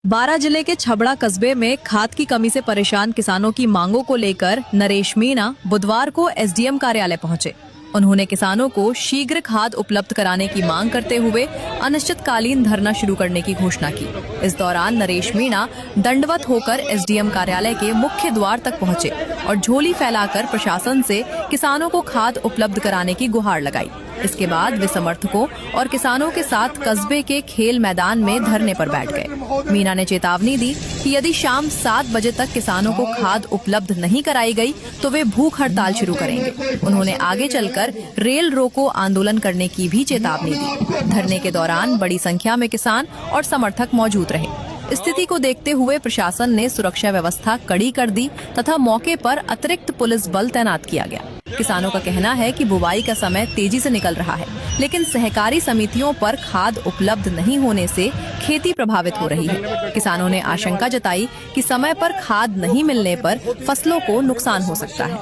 बारां जिले के छबड़ा कस्बे में खाद की कमी से परेशान किसानों की मांगों को लेकर नरेश मीणा बुधवार को एसडीएम कार्यालय पहुंचे। उन्होंने किसानों को शीघ्र खाद उपलब्ध कराने की मांग करते हुए अनिश्चितकालीन धरना शुरू करने की घोषणा की। इस दौरान नरेश मीणा दंडवत होकर एसडीएम कार्यालय के मुख्य द्वार तक पहुंचे और झोली फैलाकर प्रशासन से किसानों को खाद उपलब्ध कराने की गुहार लगाई। इसके बाद वे समर्थकों और किसानों के साथ कस्बे के खेल मैदान में धरने पर बैठ गए। मीणा ने चेतावनी दी कि यदि शाम 7 बजे तक किसानों को खाद उपलब्ध नहीं कराई गई तो वे भूख हड़ताल शुरू करेंगे। उन्होंने आगे चलकर रेल रोको आंदोलन करने की भी चेतावनी दी। धरने के दौरान बड़ी संख्या में किसान और समर्थक मौजूद रहे। स्थिति को देखते हुए प्रशासन ने सुरक्षा व्यवस्था कड़ी कर दी तथा मौके पर अतिरिक्त पुलिस बल तैनात किया गया। किसानों का कहना है कि बुवाई का समय तेजी से निकल रहा है, लेकिन सहकारी समितियों पर खाद उपलब्ध नहीं होने से खेती प्रभावित हो रही है। किसानों ने आशंका जताई कि समय पर खाद नहीं मिलने पर फसलों को नुकसान हो सकता है।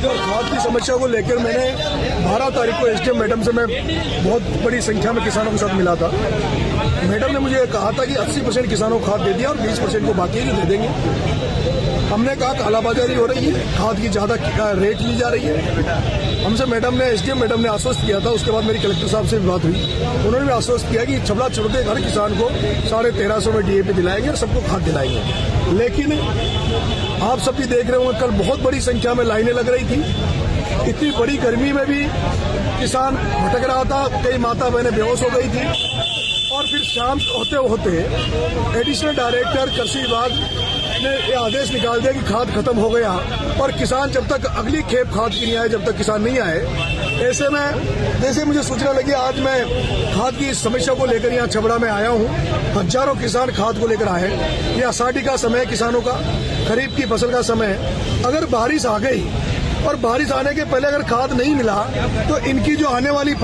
खाद की समस्या को लेकर मैंने 12 तारीख को एसडीएम मैडम से मैं बहुत बड़ी संख्या में किसानों के साथ मिला था। मैडम ने मुझे कहा था कि 80% किसानों को खाद दे दिया और 20% को बाकी दे देंगे। हमने कहा कालाबाजारी हो रही है, खाद की ज्यादा रेट ली जा रही है। हमसे मैडम ने एसडीएम मैडम ने आश्वस्त किया था। उसके बाद मेरी कलेक्टर साहब से भी बात हुई, उन्होंने भी आश्वस्त किया कि छबड़ा छोड़ते हर किसान को 1350 में डीएपी दिलाएंगे और सबको खाद दिलाएंगे। लेकिन आप सब भी देख रहे होंगे, कल बहुत बड़ी संख्या में लाइनें लग रही थी। इतनी बड़ी गर्मी में भी किसान भटक रहा था, कई माता बहनें बेहोश हो गई थी। और फिर शाम होते होते एडिशनल डायरेक्टर कृषि विभाग ने ये आदेश निकाल दिया कि खाद खत्म हो गया और किसान जब तक अगली खेप खाद की नहीं आए, जब तक किसान नहीं आए। ऐसे में जैसे मुझे सूचना लगी, आज मैं खाद की समस्या को लेकर यहाँ छबड़ा में आया हूँ। हजारों किसान खाद को लेकर आए। ये आषाढ़ी का समय, किसानों का खरीफ की फसल का समय। अगर बारिश आ गई और बारिश आने के पहले अगर खाद नहीं मिला तो इनकी जो आने वाली